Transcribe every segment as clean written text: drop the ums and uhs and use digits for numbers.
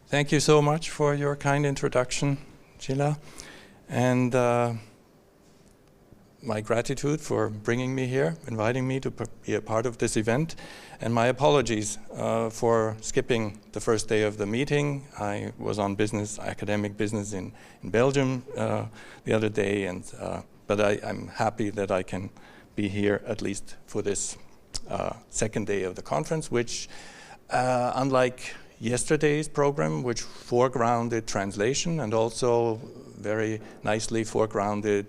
Thank you so much for your kind introduction, Gila, and my gratitude for bringing me here, inviting me to be a part of this event, and my apologies for skipping the first day of the meeting. I was on business, academic business in Belgium the other day, and but I'm happy that I can be here at least for this second day of the conference, which unlike yesterday's program, which foregrounded translation and also very nicely foregrounded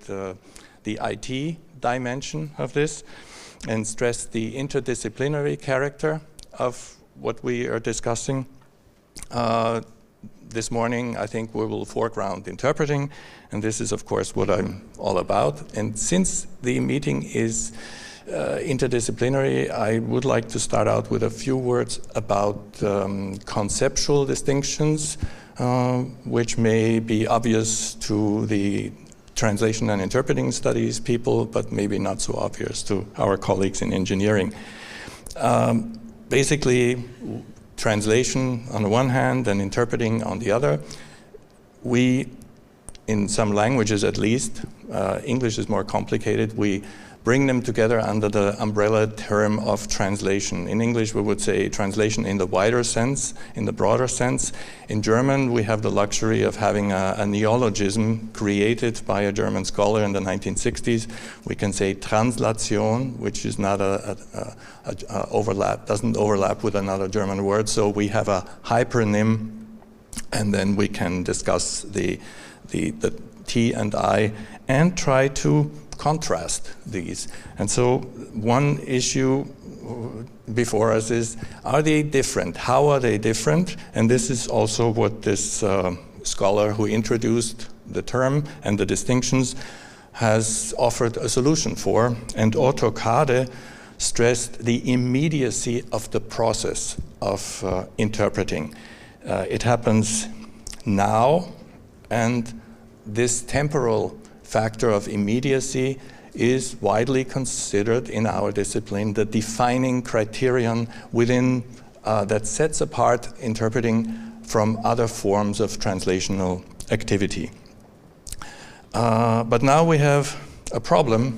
the IT dimension of this and stressed the interdisciplinary character of what we are discussing. This morning, I think we will foreground interpreting, and this is, of course, what I'm all about. And since the meeting is interdisciplinary, I would like to start out with a few words about conceptual distinctions, which may be obvious to the translation and interpreting studies people, but maybe not so obvious to our colleagues in engineering. Basically, translation on the one hand and interpreting on the other. We, in some languages at least, English is more complicated, we bring them together under the umbrella term of translation. In English, we would say translation in the wider sense, in the broader sense. In German, we have the luxury of having a neologism created by a German scholar in the 1960s. We can say Translation, which is not doesn't overlap with another German word. So we have a hypernym, and then we can discuss the T and I and try to contrast these. And so one issue before us is, are they different? How are they different? And this is also what this scholar who introduced the term and the distinctions has offered a solution for. And Otto Kade stressed the immediacy of the process of interpreting. It happens now, and this temporal factor of immediacy is widely considered in our discipline the defining criterion within that sets apart interpreting from other forms of translational activity. But now we have a problem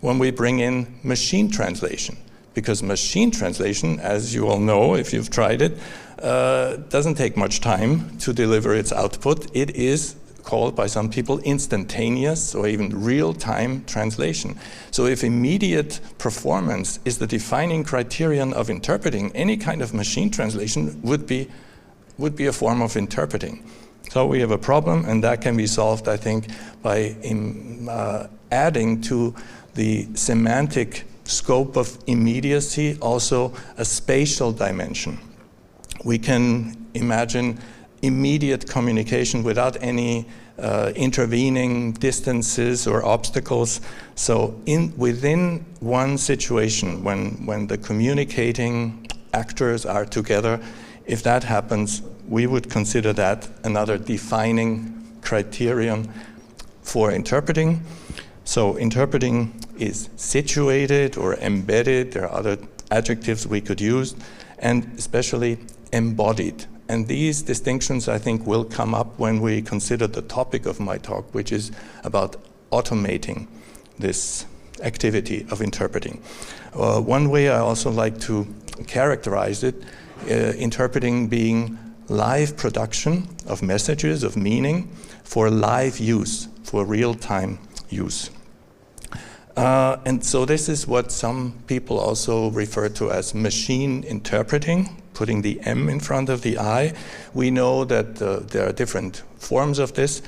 when we bring in machine translation, because machine translation, as you all know if you've tried it, doesn't take much time to deliver its output. It is called by some people instantaneous or even real-time translation. So if immediate performance is the defining criterion of interpreting, any kind of machine translation would be a form of interpreting. So we have a problem, and that can be solved, I think, by adding to the semantic scope of immediacy also a spatial dimension. We can imagine immediate communication without any intervening distances or obstacles. So within one situation, when the communicating actors are together, if that happens, we would consider that another defining criterion for interpreting. So interpreting is situated or embedded, there are other adjectives we could use, and especially embodied. And these distinctions, I think, will come up when we consider the topic of my talk, which is about automating this activity of interpreting. One way I also like to characterize it, interpreting being live production of messages, of meaning, for live use, for real-time use. And so this is what some people also refer to as machine interpreting, putting the M in front of the I. We know that there are different forms of this.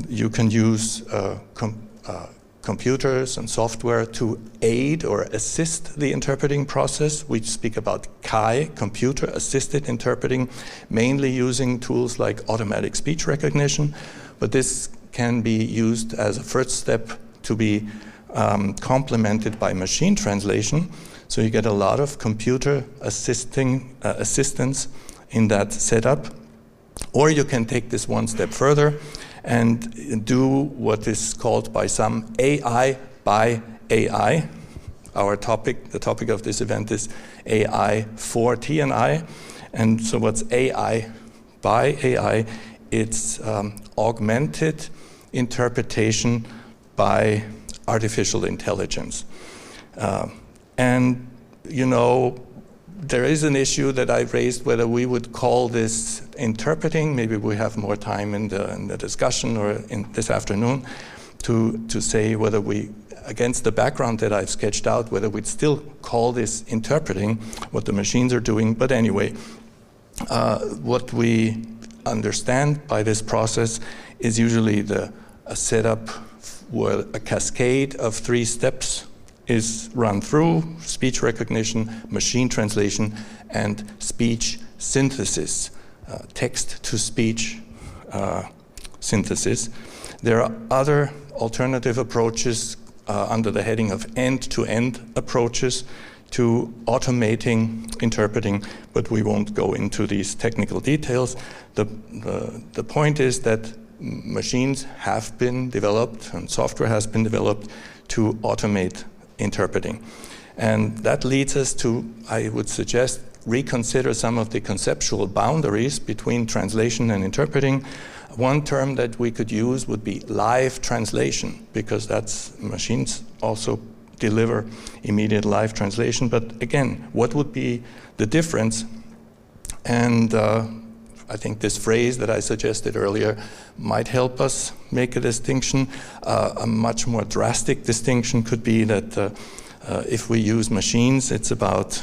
You can use computers and software to aid or assist the interpreting process. We speak about CAI, computer-assisted interpreting, mainly using tools like automatic speech recognition, but this can be used as a first step to be complemented by machine translation. So you get a lot of computer assistance in that setup. Or you can take this one step further and do what is called by some AI by AI. Our topic, the topic of this event is AI for T and I. And so what's AI by AI, it's augmented interpretation by artificial intelligence. And, you know, there is an issue that I've raised whether we would call this interpreting. Maybe we have more time in the discussion or in this afternoon to say whether we, against the background that I've sketched out, whether we'd still call this interpreting what the machines are doing. But anyway, what we understand by this process is usually a setup where a cascade of 3 steps is run through: speech recognition, machine translation, and speech synthesis, text-to-speech synthesis. There are other alternative approaches under the heading of end-to-end approaches to automating interpreting, but we won't go into these technical details. The point is that machines have been developed and software has been developed to automate interpreting. And that leads us to, I would suggest, reconsider some of the conceptual boundaries between translation and interpreting. One term that we could use would be live translation, because that's machines also deliver immediate live translation. But again, what would be the difference? And I think this phrase that I suggested earlier might help us make a distinction. A much more drastic distinction could be that if we use machines, it's about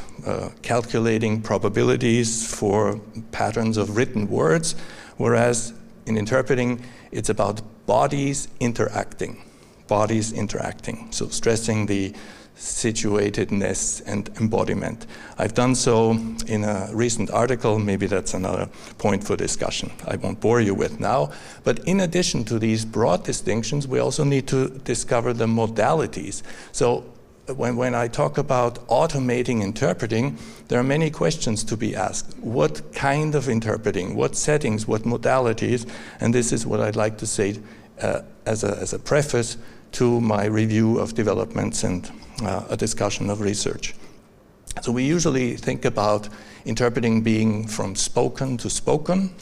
calculating probabilities for patterns of written words, whereas in interpreting, it's about bodies interacting. So stressing the situatedness and embodiment. I've done so in a recent article. Maybe that's another point for discussion I won't bore you with now. But in addition to these broad distinctions, we also need to discover the modalities. So when I talk about automating interpreting, there are many questions to be asked. What kind of interpreting? What settings? What modalities? And this is what I'd like to say as a preface to my review of developments and a discussion of research. So we usually think about interpreting being from spoken to spoken.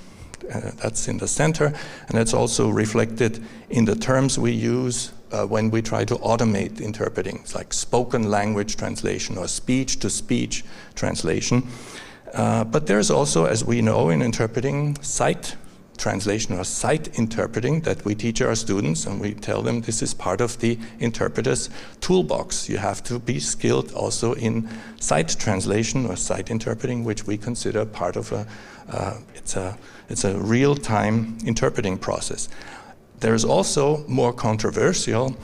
That's in the center, and that's also reflected in the terms we use when we try to automate interpreting. It's like spoken language translation or speech-to-speech translation. But there's also, as we know in interpreting, sight translation or sight interpreting that we teach our students, and we tell them this is part of the interpreter's toolbox. You have to be skilled also in sight translation or sight interpreting, which we consider part of it's a real-time interpreting process. There's also more controversial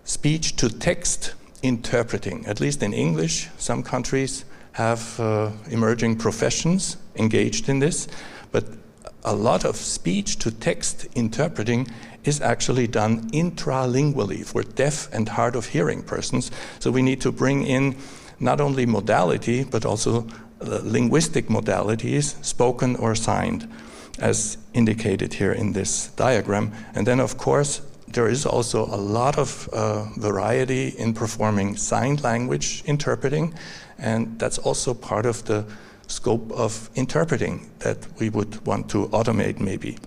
speech-to-text interpreting. At least in English, some countries have emerging professions engaged in this, but a lot of speech-to-text interpreting is actually done intralingually for deaf and hard of hearing persons. So we need to bring in not only modality, but also linguistic modalities, spoken or signed, as indicated here in this diagram. And then, of course, there is also a lot of variety in performing sign language interpreting, and that's also part of the scope of interpreting that we would want to automate maybe.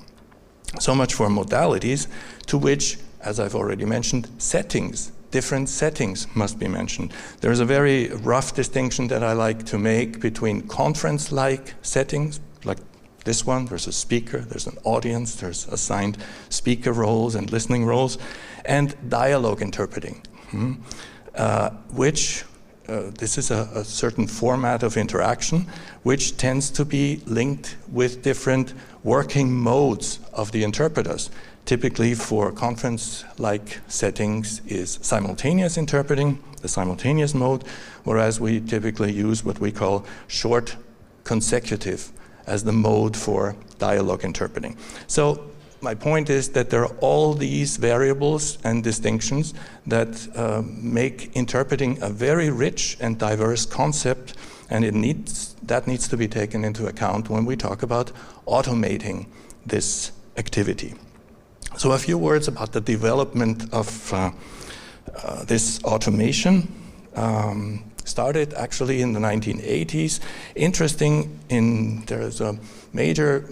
So much for modalities, to which, as I've already mentioned, settings, different settings must be mentioned. There's a very rough distinction that I like to make between conference-like settings, like this one, there's a speaker, there's an audience, there's assigned speaker roles and listening roles, and dialogue interpreting, which this is a certain format of interaction which tends to be linked with different working modes of the interpreters. Typically for conference-like settings is simultaneous interpreting, the simultaneous mode, whereas we typically use what we call short consecutive as the mode for dialogue interpreting. So my point is that there are all these variables and distinctions that make interpreting a very rich and diverse concept, and that needs to be taken into account when we talk about automating this activity. So a few words about the development of this automation. started actually in the 1980s. Interesting, there's a major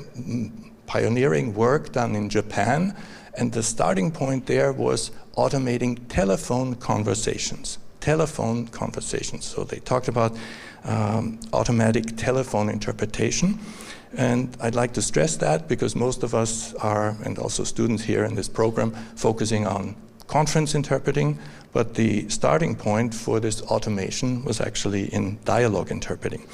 pioneering work done in Japan, and the starting point there was automating telephone conversations. Telephone conversations. So they talked about automatic telephone interpretation. And I'd like to stress that because most of us are, and also students here in this program, focusing on conference interpreting, but the starting point for this automation was actually in dialogue interpreting.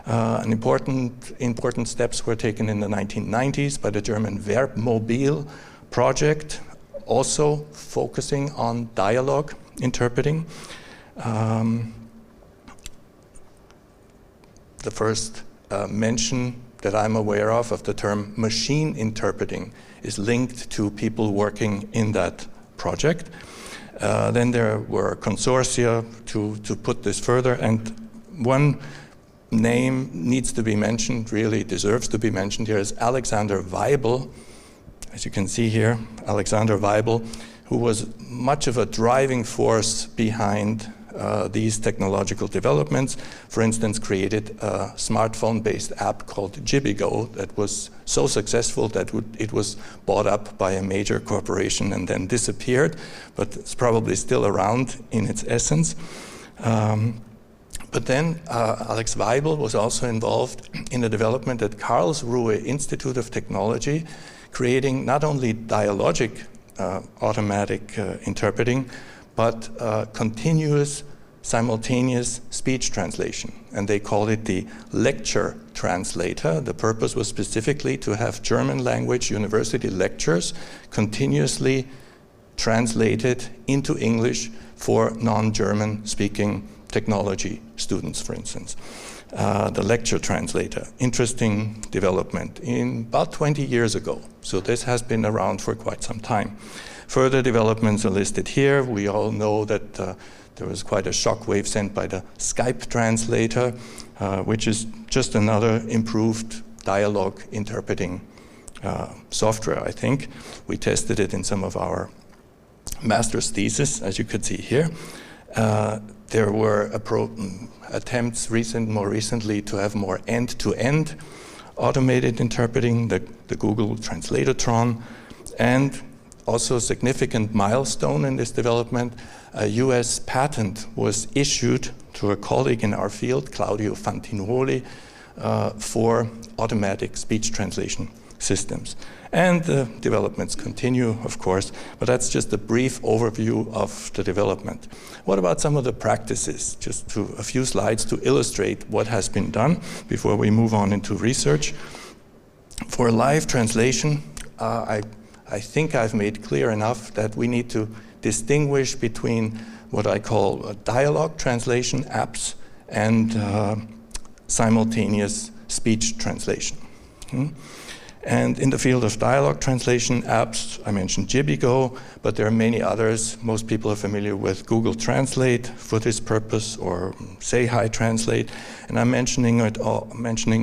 Important steps were taken in the 1990s by the German Verbmobil project, also focusing on dialogue interpreting. The first mention that I'm aware of the term machine interpreting is linked to people working in that project. Then there were consortia to put this further, and one name needs to be mentioned, really deserves to be mentioned here, is Alexander Waibel. As you can see here, Alexander Waibel, who was much of a driving force behind these technological developments. For instance, created a smartphone-based app called Jibigo that was so successful that it was bought up by a major corporation and then disappeared, but it's probably still around in its essence. But then Alex Waibel was also involved in the development at Karlsruhe Institute of Technology, creating not only dialogic automatic interpreting, but continuous simultaneous speech translation. And they call it the lecture translator. The purpose was specifically to have German language university lectures continuously translated into English for non-German speaking technology students, for instance. The lecture translator, interesting development in about 20 years ago. So this has been around for quite some time. Further developments are listed here. We all know that there was quite a shockwave sent by the Skype translator, which is just another improved dialogue interpreting software, I think. We tested it in some of our master's thesis, as you could see here. There were attempts more recently to have more end-to-end automated interpreting, the Google Translatotron, and also a significant milestone in this development, a US patent was issued to a colleague in our field, Claudio Fantinoli, for automatic speech translation systems. And the developments continue, of course, but that's just a brief overview of the development. What about some of the practices? Just a few slides to illustrate what has been done before we move on into research. For live translation, I think I've made clear enough that we need to distinguish between what I call dialogue translation apps and simultaneous speech translation. And in the field of dialogue translation apps, I mentioned Jibigo, but there are many others. Most people are familiar with Google Translate for this purpose, or Say Hi Translate. And I'm mentioning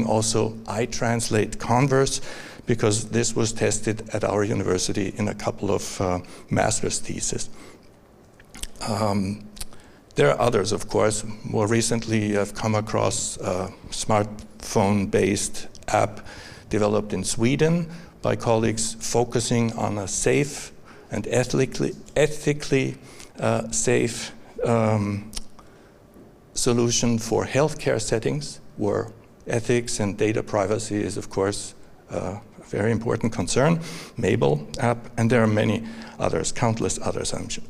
also iTranslate Converse, because this was tested at our university in a couple of master's theses. There are others, of course. More recently, I've come across a smartphone-based app developed in Sweden by colleagues focusing on a safe and ethically safe solution for healthcare settings, where ethics and data privacy is, of course, a very important concern. Mabel app, and there are many others, countless others, I'm sure.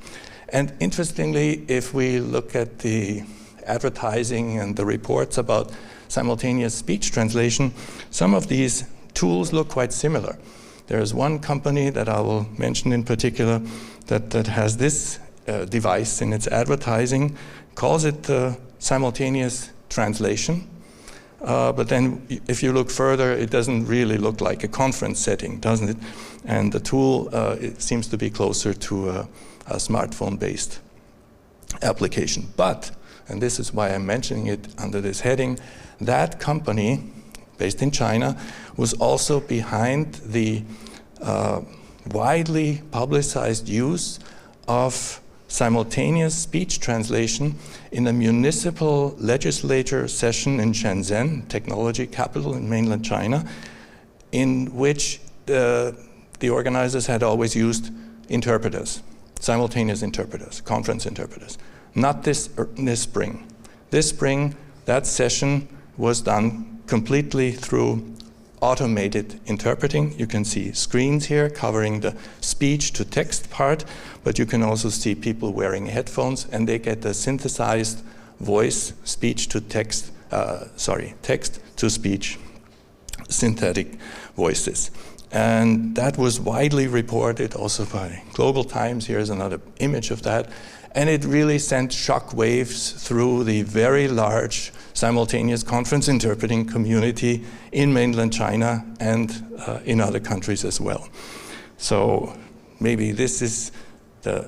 And interestingly, if we look at the advertising and the reports about simultaneous speech translation, some of these tools look quite similar. There is one company that I will mention in particular that has this device in its advertising, calls it simultaneous translation. But then if you look further, it doesn't really look like a conference setting, doesn't it? And the tool it seems to be closer to a smartphone-based application. But, and this is why I'm mentioning it under this heading, that company, based in China, was also behind the widely publicized use of simultaneous speech translation in a municipal legislature session in Shenzhen, technology capital in mainland China, in which the organizers had always used interpreters, simultaneous interpreters, conference interpreters. Not this spring. This spring, that session was done completely through automated interpreting. You can see screens here covering the speech to text part, but you can also see people wearing headphones, and they get the synthesized voice, speech to text, text to speech, synthetic voices. And that was widely reported also by Global Times. Here's another image of that. And it really sent shock waves through the very large simultaneous conference interpreting community in mainland China and in other countries as well. So maybe this is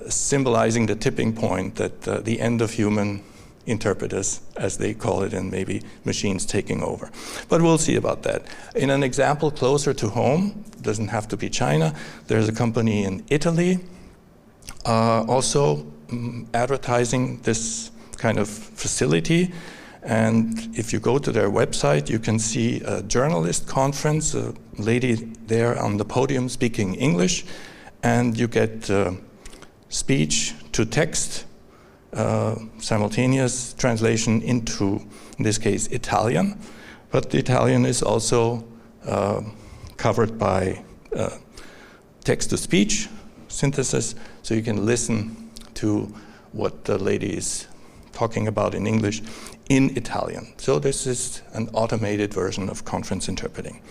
symbolizing the tipping point that the end of human interpreters, as they call it, and maybe machines taking over. But we'll see about that. In an example closer to home, doesn't have to be China, there's a company in Italy also advertising this kind of facility. And if you go to their website, you can see a journalist conference, a lady there on the podium speaking English, and you get speech to text, simultaneous translation into, in this case, Italian. But the Italian is also covered by text-to-speech synthesis, so you can listen to what the lady is talking about in English in Italian. So this is an automated version of conference interpreting.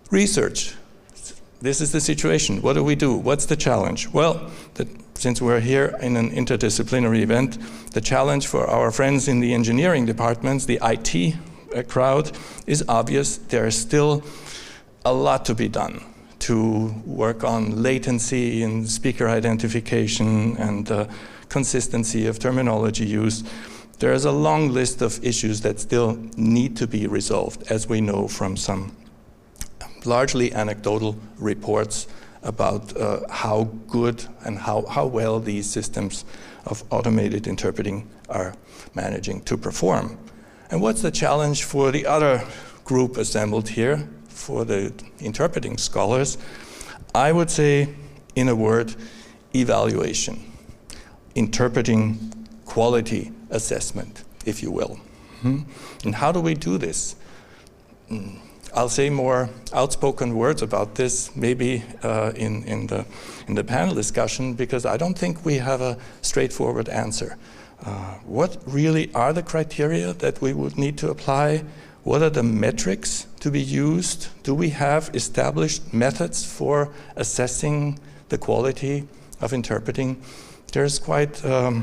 Research. This is the situation. What do we do? What's the challenge? Well, since we're here in an interdisciplinary event, the challenge for our friends in the engineering departments, the IT crowd, is obvious. There is still a lot to be done to work on latency and speaker identification and consistency of terminology use. There is a long list of issues that still need to be resolved, as we know from some largely anecdotal reports about how good and how well these systems of automated interpreting are managing to perform. And what's the challenge for the other group assembled here, for the interpreting scholars? I would say, in a word, evaluation, interpreting quality assessment, if you will. And how do we do this? I'll say more outspoken words about this maybe in the panel discussion, because I don't think we have a straightforward answer. What really are the criteria that we would need to apply? What are the metrics to be used? Do we have established methods for assessing the quality of interpreting? There's quite a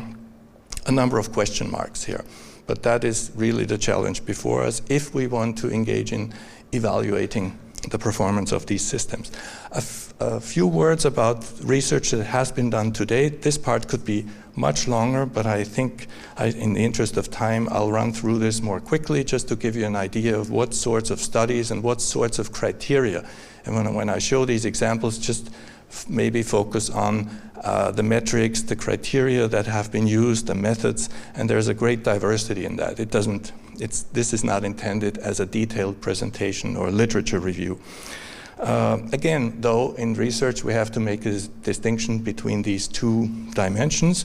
number of question marks here, but that is really the challenge before us if we want to engage in evaluating the performance of these systems. A few words about research that has been done to date. This part could be much longer, but I think in the interest of time, I'll run through this more quickly just to give you an idea of what sorts of studies and what sorts of criteria. And when I show these examples, just maybe focus on the metrics, the criteria that have been used, the methods, and there's a great diversity in that. This is not intended as a detailed presentation or literature review. Again, though, in research we have to make a distinction between these two dimensions.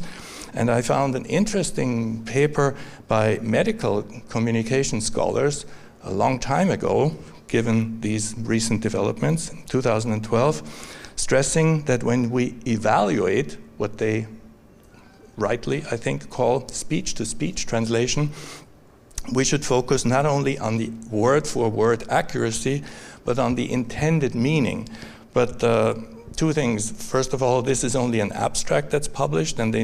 And I found an interesting paper by medical communication scholars a long time ago, given these recent developments in 2012, stressing that when we evaluate what they rightly, I think, call speech-to-speech translation, we should focus not only on the word-for-word accuracy, but on the intended meaning. But two things. First of all, this is only an abstract that's published, and I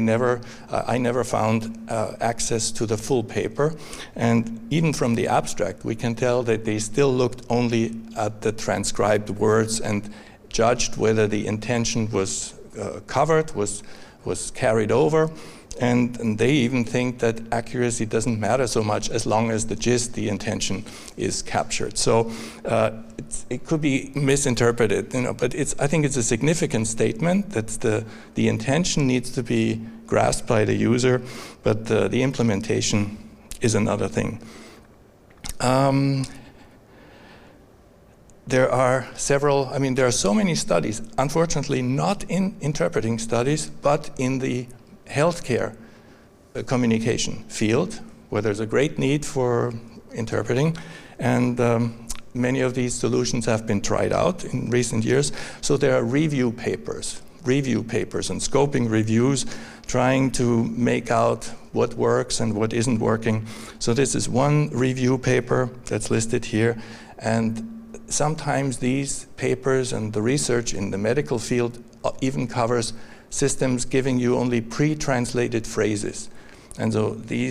never found access to the full paper. And even from the abstract, we can tell that they still looked only at the transcribed words and judged whether the intention was covered, was carried over. And they even think that accuracy doesn't matter so much as long as the gist, the intention, is captured. So it could be misinterpreted, but I think it's a significant statement that the intention needs to be grasped by the user, but the implementation is another thing. There are so many studies, unfortunately not in interpreting studies, but in the healthcare communication field, where there's a great need for interpreting, and many of these solutions have been tried out in recent years. So there are review papers and scoping reviews trying to make out what works and what isn't working. So this is one review paper that's listed here, and sometimes these papers and the research in the medical field even covers systems giving you only pre-translated phrases. And so the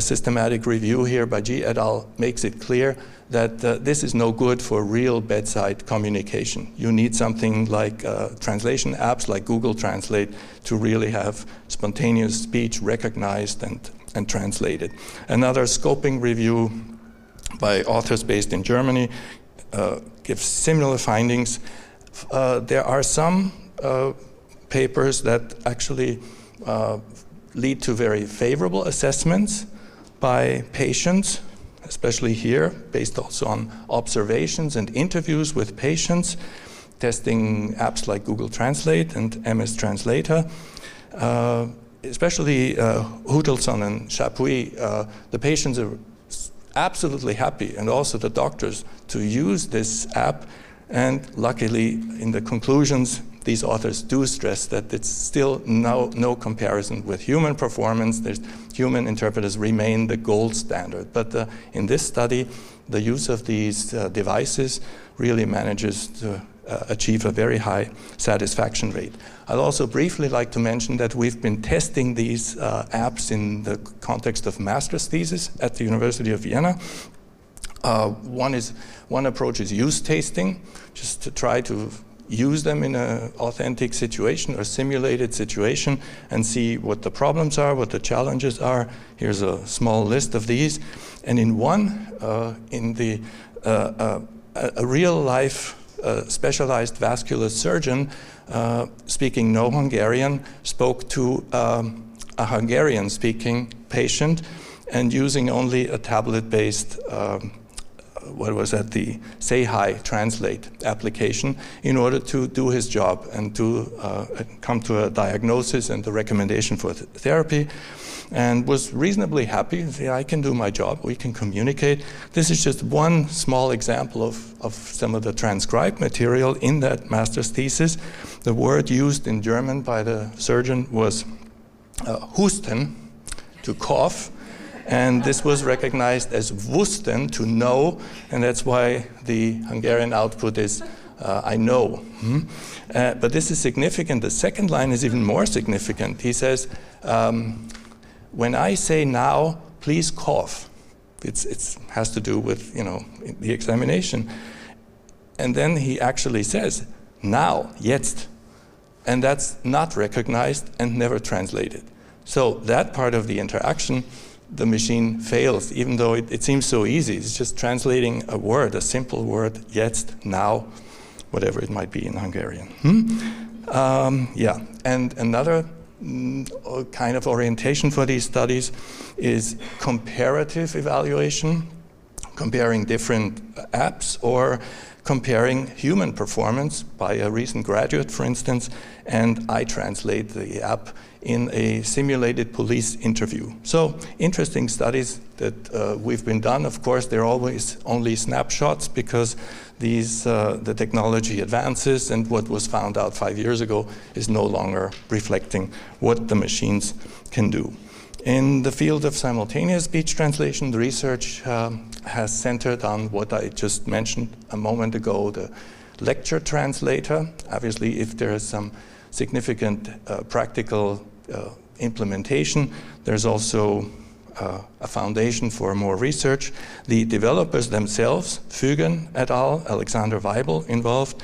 systematic review here by G et al. Makes it clear that this is no good for real bedside communication. You need something like translation apps like Google Translate to really have spontaneous speech recognized and translated. Another scoping review by authors based in Germany gives similar findings. There are some papers that actually lead to very favorable assessments by patients, especially here, based also on observations and interviews with patients, testing apps like Google Translate and MS Translator. Especially Hudelson and Chapuis, the patients are absolutely happy, and also the doctors, to use this app. And luckily, in the conclusions, these authors do stress that it's still no comparison with human performance. Human interpreters remain the gold standard. But in this study, the use of these devices really manages to achieve a very high satisfaction rate. I'd also briefly like to mention that we've been testing these apps in the context of master's thesis at the University of Vienna. One approach is use tasting, just to try to use them in an authentic situation or simulated situation and see what the problems are, what the challenges are. Here's a small list of these. And in one, a real-life specialized vascular surgeon, speaking no Hungarian, spoke to a Hungarian-speaking patient, and using only a tablet-based the Say Hi Translate application in order to do his job and to come to a diagnosis and a recommendation for therapy, and was reasonably happy. Say, I can do my job, we can communicate. This is just one small example of some of the transcribed material in that master's thesis. The word used in German by the surgeon was husten, to cough, and this was recognized as wussten, to know, and that's why the Hungarian output is I know. But this is significant. The second line is even more significant. He says, when I say now, please cough. It has to do with the examination. And then he actually says, now, jetzt. And that's not recognized and never translated. So that part of the interaction, the machine fails, even though it seems so easy. It's just translating a word, a simple word, jetzt, now, whatever it might be in Hungarian. Yeah, and another kind of orientation for these studies is comparative evaluation, comparing different apps or comparing human performance by a recent graduate, for instance, and I translate the app in a simulated police interview. So interesting studies that we've been done. Of course, they're always only snapshots because the technology advances, and what was found out 5 years ago is no longer reflecting what the machines can do. In the field of simultaneous speech translation, the research has centered on what I just mentioned a moment ago, the lecture translator. Obviously, if there is some significant practical implementation, there's also a foundation for more research. The developers themselves, Fügen et al., Alexander Weibel involved,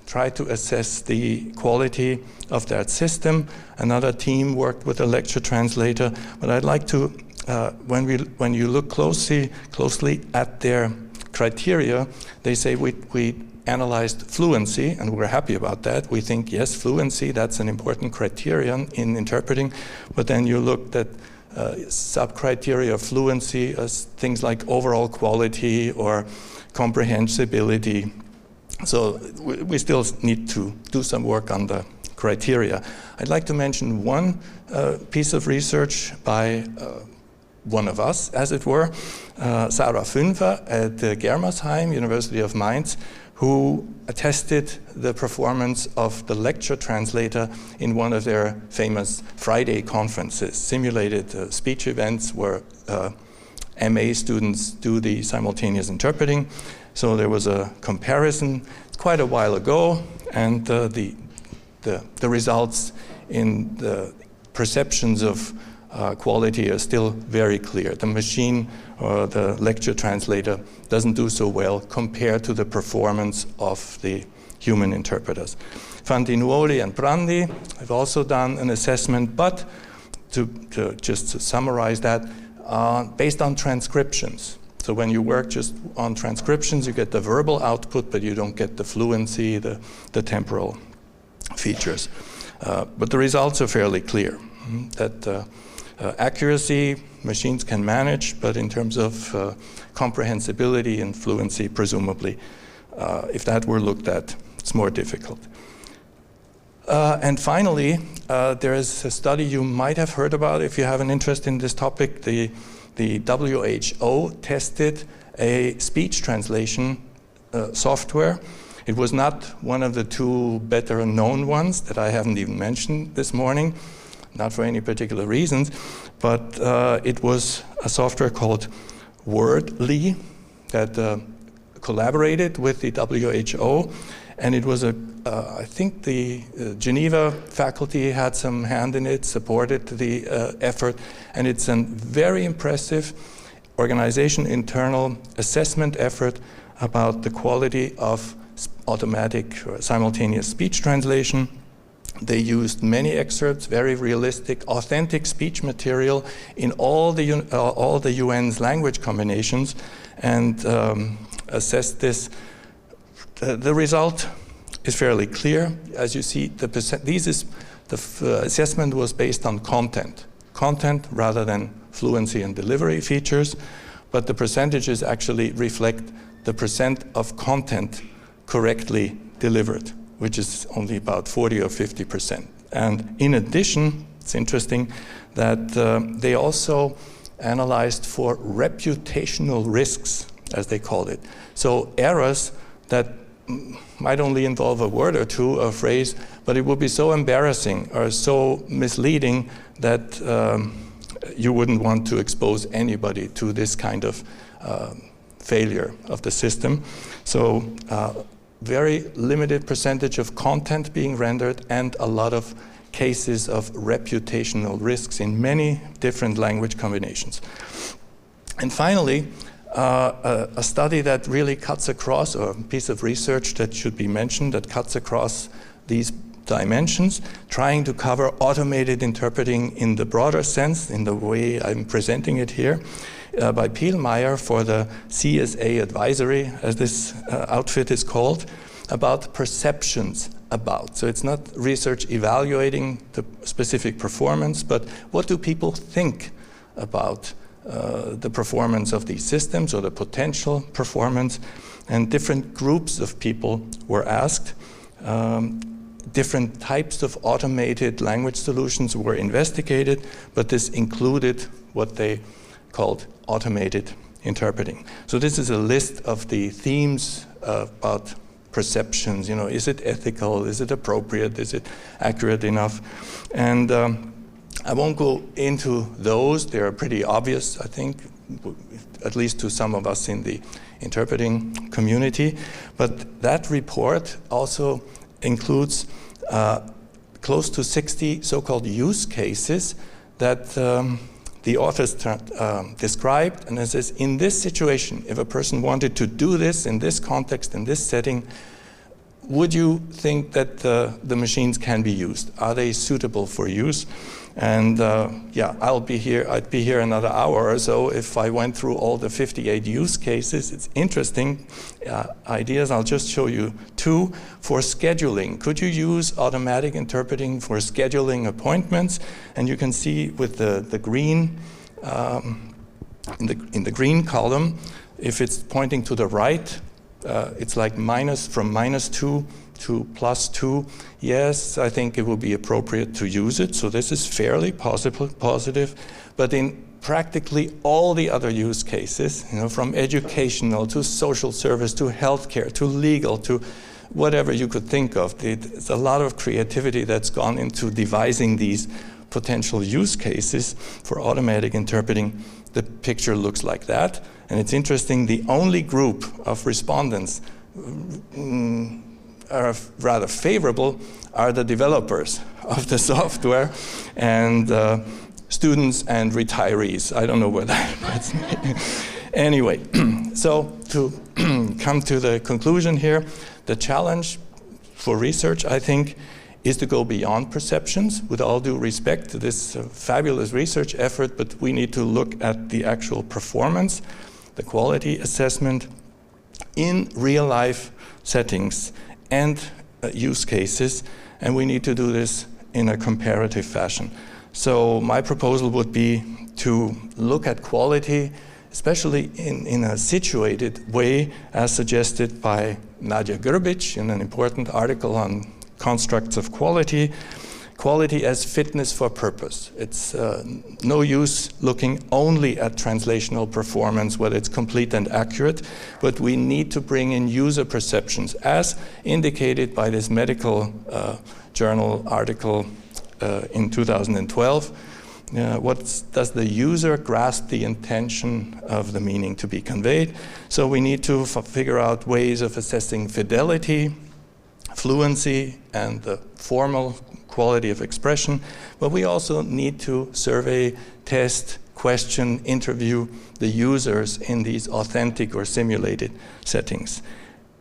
tried to assess the quality of that system. Another team worked with a lecture translator. But I'd like to, when you look closely at their criteria, they say we analyzed fluency, and we're happy about that. We think, yes, fluency, that's an important criterion in interpreting, but then you looked at sub-criteria of fluency as things like overall quality or comprehensibility. So we still need to do some work on the criteria. I'd like to mention one piece of research by one of us, as it were, Sarah Fünfer at Germersheim, University of Mainz, who tested the performance of the lecture translator in one of their famous Friday conferences, simulated speech events where MA students do the simultaneous interpreting. So there was a comparison quite a while ago, and the results in the perceptions of quality are still very clear. The machine or the lecture translator doesn't do so well compared to the performance of the human interpreters. Fantinuoli and Brandi have also done an assessment, but just to summarize that, based on transcriptions. So when you work just on transcriptions, you get the verbal output, but you don't get the fluency, the temporal features. But the results are fairly clear, that accuracy, machines can manage, but in terms of comprehensibility and fluency, presumably, if that were looked at, it's more difficult. And finally, there is a study you might have heard about if you have an interest in this topic. The WHO tested a speech translation software. It was not one of the two better known ones that I haven't even mentioned this morning, not for any particular reasons, but it was a software called Wordly that collaborated with the WHO, and it was I think the Geneva faculty had some hand in it, supported the effort, and it's a very impressive organization internal assessment effort about the quality of automatic or simultaneous speech translation. They used many excerpts, very realistic, authentic speech material in all the UN's language combinations, and assessed this. The result is fairly clear. As you see, the assessment was based on content rather than fluency and delivery features, but the percentages actually reflect the percent of content correctly delivered, which is only about 40 or 50%. And in addition, it's interesting that they also analyzed for reputational risks, as they called it. So errors that might only involve a word or two, a phrase, but it would be so embarrassing or so misleading that you wouldn't want to expose anybody to this kind of failure of the system. So very limited percentage of content being rendered and a lot of cases of reputational risks in many different language combinations. And finally, a study that really cuts across, or a piece of research that should be mentioned that cuts across these dimensions, trying to cover automated interpreting in the broader sense, in the way I'm presenting it here, by Pielmeier for the CSA advisory, as this outfit is called, about perceptions about. So it's not research evaluating the specific performance, but what do people think about the performance of these systems or the potential performance, and different groups of people were asked. Different types of automated language solutions were investigated, but this included what they called automated interpreting. So this is a list of the themes about perceptions. You know, is it ethical? Is it appropriate? Is it accurate enough? And I won't go into those. They are pretty obvious, I think, at least to some of us in the interpreting community. But that report also includes close to 60 so-called use cases that the authors described, and it says, in this situation, if a person wanted to do this in this context, in this setting, would you think that the machines can be used? Are they suitable for use? And yeah, I'd be here another hour or so if I went through all the 58 use cases. It's interesting ideas. I'll just show you two. For scheduling, could you use automatic interpreting for scheduling appointments? And you can see with the green, in the green column, if it's pointing to the right, it's like from -2 to +2. Yes, I think it would be appropriate to use it. So this is fairly positive. But in practically all the other use cases, from educational to social service to healthcare to legal to whatever you could think of, there's a lot of creativity that's gone into devising these potential use cases for automatic interpreting. The picture looks like that. And it's interesting, the only group of respondents are rather favorable are the developers of the software and students and retirees. I don't know where that puts me. Anyway, so to come to the conclusion here, the challenge for research, I think, is to go beyond perceptions, with all due respect to this fabulous research effort, but we need to look at the actual performance, the quality assessment in real life settings and use cases, and we need to do this in a comparative fashion. So my proposal would be to look at quality, especially in a situated way, as suggested by Nadia Grbić in an important article on constructs of quality. Quality as fitness for purpose. It's no use looking only at translational performance, whether it's complete and accurate, but we need to bring in user perceptions, as indicated by this medical journal article in 2012. Does the user grasp the intention of the meaning to be conveyed? So we need to figure out ways of assessing fidelity, fluency, and the formal quality of expression, but we also need to survey, test, question, interview the users in these authentic or simulated settings.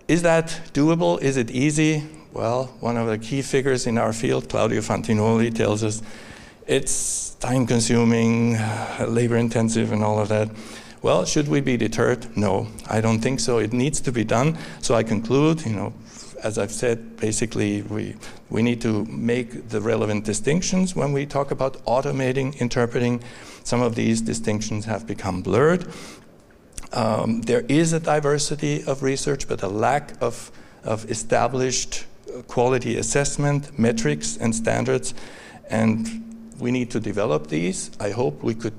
Is that doable? Is it easy? Well, one of the key figures in our field, Claudio Fantinoli, tells us it's time-consuming, labor-intensive, and all of that. Well, should we be deterred? No, I don't think so. It needs to be done. So I conclude, as I've said, basically we need to make the relevant distinctions when we talk about automating, interpreting. Some of these distinctions have become blurred. There is a diversity of research, but a lack of established quality assessment, metrics, and standards. And we need to develop these. I hope we could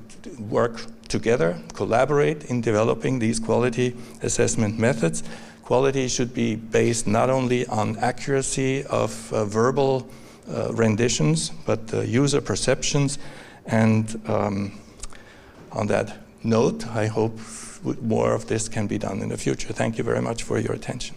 work together, collaborate in developing these quality assessment methods. Quality should be based not only on accuracy of verbal renditions, but user perceptions. And on that note, I hope more of this can be done in the future. Thank you very much for your attention.